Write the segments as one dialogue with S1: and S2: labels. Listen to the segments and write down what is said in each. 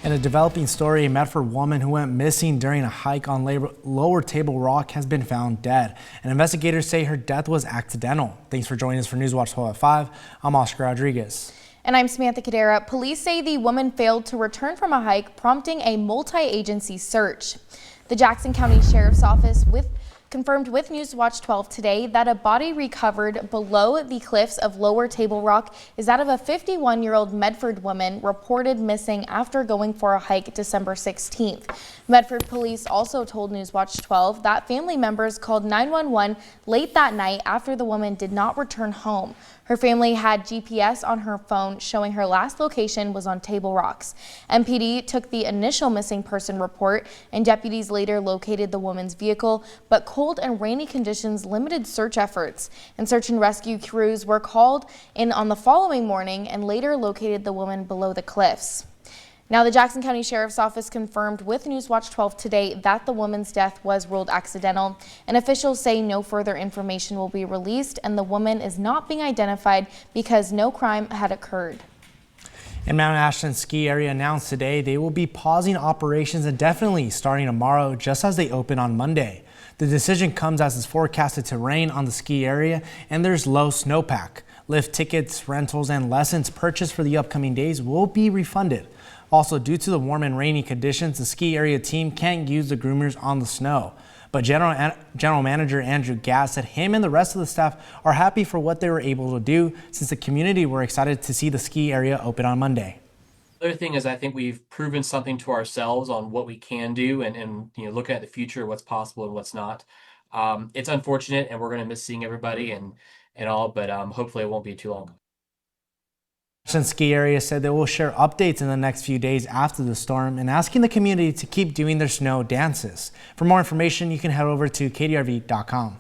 S1: In a developing story, a Medford woman who went missing during a hike on Lower Table Rock has been found dead, and investigators say her death was accidental. Thanks for joining us for Newswatch 12 at 5. I'm Oscar Rodriguez.
S2: And I'm Samantha Cadera. Police say the woman failed to return from a hike, prompting a multi-agency search. The Jackson County Sheriff's Office confirmed with Newswatch 12 today that a body recovered below the cliffs of Lower Table Rock is that of a 51-year-old Medford woman reported missing after going for a hike December 16th. Medford police also told Newswatch 12 that family members called 911 late that night after the woman did not return home. Her family had GPS on her phone showing her last location was on Table Rocks. MPD took the initial missing person report, and deputies later located the woman's vehicle, but cold and rainy conditions limited search efforts. And search and rescue crews were called in on the following morning and later located the woman below the cliffs. Now, the Jackson County Sheriff's Office confirmed with Newswatch 12 today that the woman's death was ruled accidental, and officials say no further information will be released and the woman is not being identified because no crime had occurred.
S1: In Mount Ashton ski area announced today they will be pausing operations indefinitely starting tomorrow, just as they open on Monday. The decision comes as it's forecasted to rain on the ski area and there's low snowpack. Lift tickets, rentals, and lessons purchased for the upcoming days will be refunded. Also, due to the warm and rainy conditions, the ski area team can't use the groomers on the snow. But General Manager Andrew Gass said him and the rest of the staff are happy for what they were able to do, since the community were excited to see the ski area open on Monday.
S3: The other thing is I think we've proven something to ourselves on what we can do and looking at the future, what's possible and what's not. It's unfortunate and we're going to miss seeing everybody and all, but hopefully it won't be too long.
S1: Ashton ski area said they will share updates in the next few days after the storm and asking the community to keep doing their snow dances. For more information, you can head over to kdrv.com.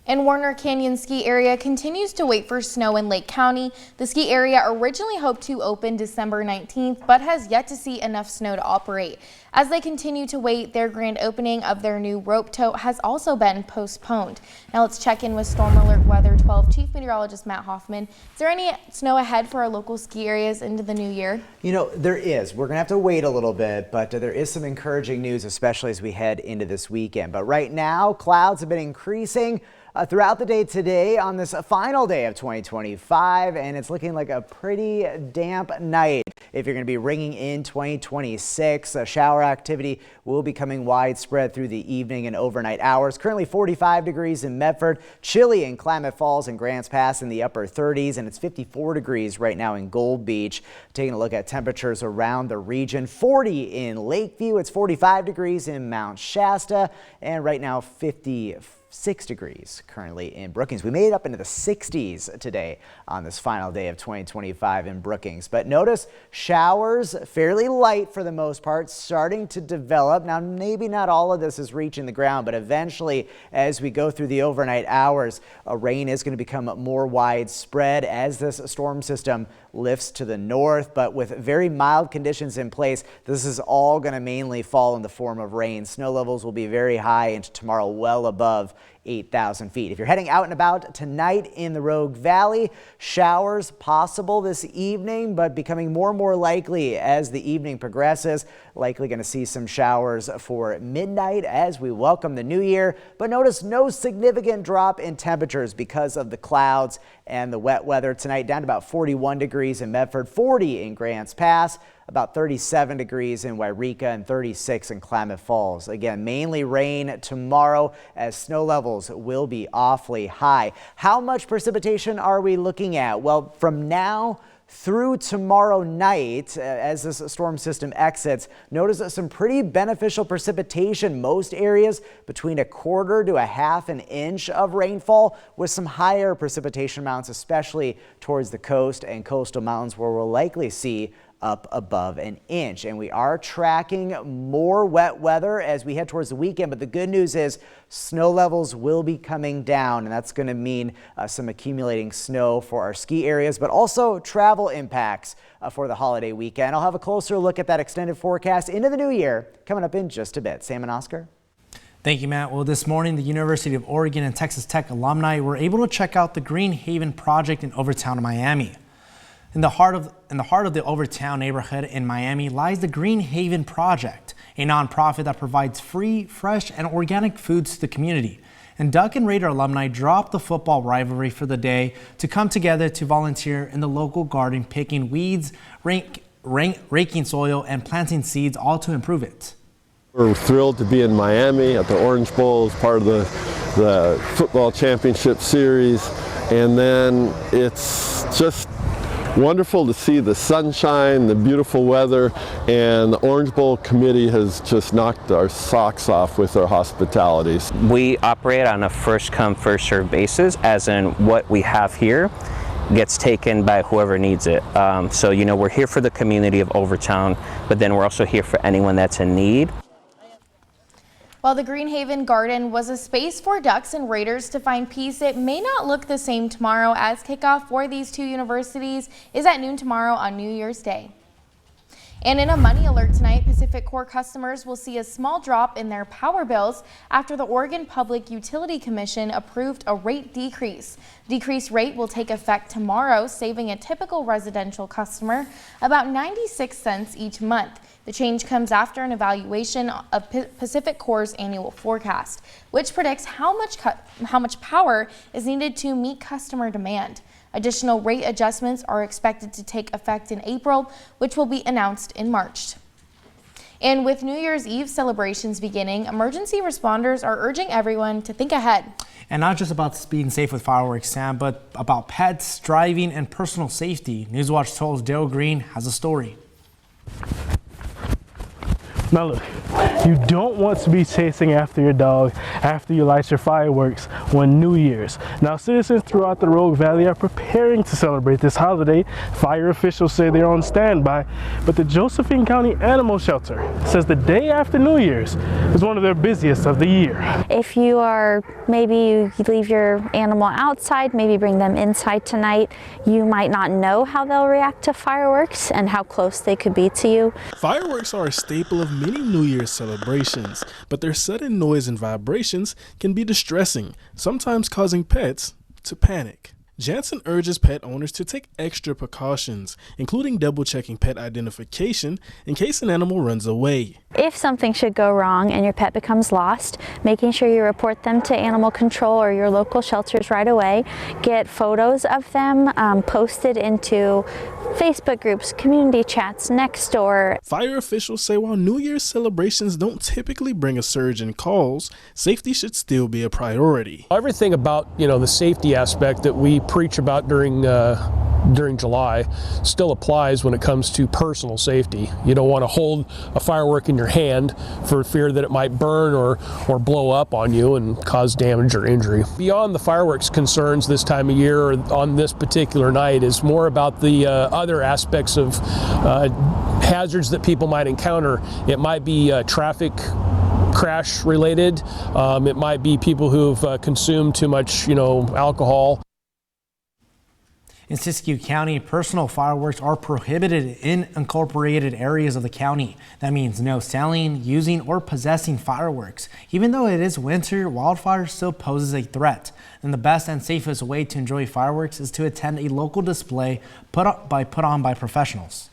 S2: And Warner Canyon ski area continues to wait for snow in Lake County. The ski area originally hoped to open December 19th, but has yet to see enough snow to operate. As they continue to wait, their grand opening of their new rope tote has also been postponed. Now let's check in with Storm Alert Weather 12 Chief Meteorologist Matt Hoffman. Is there any snow ahead for our local ski areas into the new year?
S4: You know, there is. We're going to have to wait a little bit, but there is some encouraging news, especially as we head into this weekend. But right now, clouds have been increasing throughout the day today on this final day of 2025, and it's looking like a pretty damp night if you're going to be ringing in 2026. Shower activity will be coming widespread through the evening and overnight hours. Currently 45 degrees in Medford, chilly in Klamath Falls and Grants Pass in the upper 30s, and it's 54 degrees right now in Gold Beach. Taking a look at temperatures around the region, 40 in Lakeview, it's 45 degrees in Mount Shasta, and right now 56 degrees currently in Brookings. We made it up into the 60s today on this final day of 2025 in Brookings. But notice showers fairly light for the most part, starting to develop. Now, maybe not all of this is reaching the ground, but eventually as we go through the overnight hours, rain is going to become more widespread as this storm system lifts to the north. But with very mild conditions in place, this is all going to mainly fall in the form of rain. Snow levels will be very high into tomorrow, well above 8,000 feet. If you're heading out and about tonight in the Rogue Valley, showers possible this evening, but becoming more and more likely as the evening progresses. Likely going to see some showers for midnight as we welcome the new year. But notice no significant drop in temperatures because of the clouds and the wet weather tonight. Down to about 41 degrees in Medford, 40 in Grants Pass, about 37 degrees in Wairika, and 36 in Klamath Falls. Again, mainly rain tomorrow as snow levels will be awfully high. How much precipitation are we looking at? Well, from now through tomorrow night, as this storm system exits, notice some pretty beneficial precipitation. Most areas between a quarter to a half an inch of rainfall, with some higher precipitation amounts, especially towards the coast and coastal mountains, where we'll likely see up above an inch. And we are tracking more wet weather as we head towards the weekend. But the good news is snow levels will be coming down, and that's going to mean some accumulating snow for our ski areas, but also travel impacts for the holiday weekend. I'll have a closer look at that extended forecast into the new year coming up in just a bit. Sam and Oscar.
S1: Thank you, Matt. Well, this morning, the University of Oregon and Texas Tech alumni were able to check out the Green Haven project in Overtown, Miami. In the heart of the Overtown neighborhood in Miami lies the Green Haven Project, a nonprofit that provides free, fresh, and organic foods to the community. And Duck and Raider alumni dropped the football rivalry for the day to come together to volunteer in the local garden, picking weeds, raking soil, and planting seeds, all to improve it.
S5: We're thrilled to be in Miami at the Orange Bowl as part of the football championship series. And then it's just wonderful to see the sunshine, the beautiful weather, and the Orange Bowl committee has just knocked our socks off with their hospitality.
S6: We operate on a first come, first served basis, as in what we have here gets taken by whoever needs it. So, we're here for the community of Overtown, but then we're also here for anyone that's in need.
S2: While the Green Haven Garden was a space for Ducks and Raiders to find peace, it may not look the same tomorrow, as kickoff for these two universities is at noon tomorrow on New Year's Day. And in a money alert tonight, Pacific Core customers will see a small drop in their power bills after the Oregon Public Utility Commission approved a rate decrease. The decreased rate will take effect tomorrow, saving a typical residential customer about 96 cents each month. The change comes after an evaluation of Pacific Core's annual forecast, which predicts how much power is needed to meet customer demand. Additional rate adjustments are expected to take effect in April, which will be announced in March. And with New Year's Eve celebrations beginning, emergency responders are urging everyone to think ahead.
S1: And not just about being safe with fireworks, Sam, but about pets, driving, and personal safety. Newswatch 12's Dale Green has a story.
S7: Now look, you don't want to be chasing after your dog after you light your fireworks on New Year's. Now citizens throughout the Rogue Valley are preparing to celebrate this holiday. Fire officials say they're on standby, but the Josephine County Animal Shelter says the day after New Year's is one of their busiest of the year.
S8: If maybe you leave your animal outside, maybe bring them inside tonight, you might not know how they'll react to fireworks and how close they could be to you.
S7: Fireworks are a staple of many New Year's celebrations, but their sudden noise and vibrations can be distressing, sometimes causing pets to panic. Jansen urges pet owners to take extra precautions, including double-checking pet identification in case an animal runs away.
S8: If something should go wrong and your pet becomes lost, making sure you report them to animal control or your local shelters right away. Get photos of them posted into Facebook groups, community chats, Nextdoor.
S7: Fire officials say while New Year's celebrations don't typically bring a surge in calls, safety should still be a priority.
S9: Everything about the safety aspect that we preach about during July still applies when it comes to personal safety. You don't want to hold a firework in your hand for fear that it might burn or blow up on you and cause damage or injury. Beyond the fireworks concerns this time of year or on this particular night is more about the other aspects of hazards that people might encounter. It might be traffic crash related. It might be people who've consumed too much alcohol.
S1: In Siskiyou County, personal fireworks are prohibited in incorporated areas of the county. That means no selling, using, or possessing fireworks. Even though it is winter, wildfire still poses a threat. And the best and safest way to enjoy fireworks is to attend a local display put on by professionals.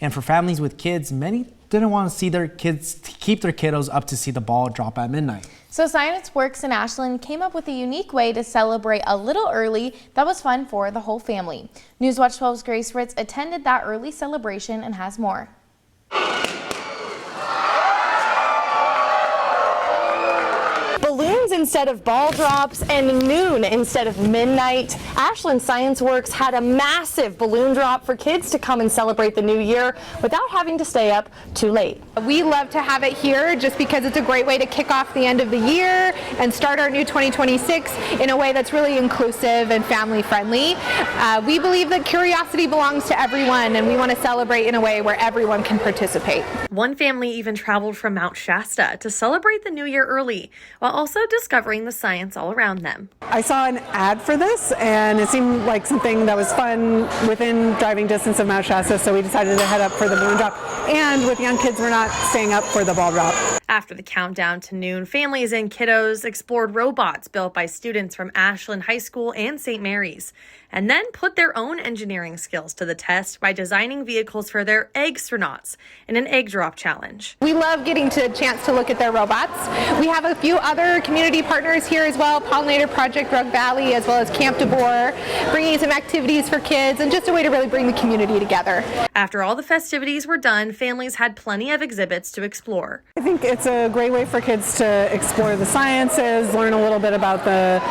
S1: And for families with kids, many didn't want to see their kids keep their kiddos up to see the ball drop at midnight.
S2: So Science Works in Ashland came up with a unique way to celebrate a little early that was fun for the whole family. Newswatch 12's Grace Ritz attended that early celebration and has more.
S10: Balloons instead of ball drops and noon instead of midnight. Ashland Science Works had a massive balloon drop for kids to come and celebrate the new year without having to stay up too late.
S11: We love to have it here just because it's a great way to kick off the end of the year and start our new 2026 in a way that's really inclusive and family friendly. We believe that curiosity belongs to everyone, and we want to celebrate in a way where everyone can participate.
S12: One family even traveled from Mount Shasta to celebrate the new year early, while also discovering the science all around them.
S13: I saw an ad for this and it seemed like something that was fun within driving distance of Mount Shasta, so we decided to head up for the balloon drop. And with young kids, we're not staying up for the ball drop.
S12: After the countdown to noon, families and kiddos explored robots built by students from Ashland High School and St. Mary's. and then put their own engineering skills to the test by designing vehicles for their egg-stronauts in an egg drop challenge.
S11: We love getting to a chance to look at their robots. We have a few other community partners here as well, Pollinator Project Rogue Valley, as well as Camp DeBoer, bringing some activities for kids and just a way to really bring the community together.
S12: After all the festivities were done, families had plenty of exhibits to explore.
S13: I think it's a great way for kids to explore the sciences, learn a little bit about the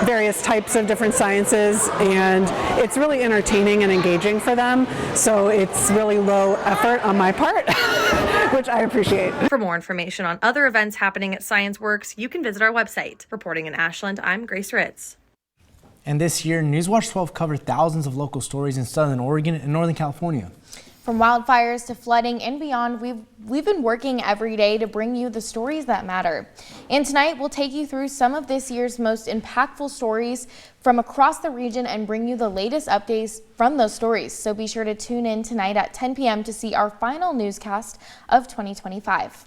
S13: various types of different sciences, and it's really entertaining and engaging for them. So it's really low effort on my part, which I appreciate.
S12: For more information on other events happening at ScienceWorks, you can visit our website. Reporting in Ashland, I'm Grace Ritz.
S1: And this year, Newswatch 12 covered thousands of local stories in Southern Oregon and Northern California.
S2: From wildfires to flooding and beyond, we've been working every day to bring you the stories that matter. And tonight, we'll take you through some of this year's most impactful stories from across the region and bring you the latest updates from those stories. So be sure to tune in tonight at 10 p.m. to see our final newscast of 2025.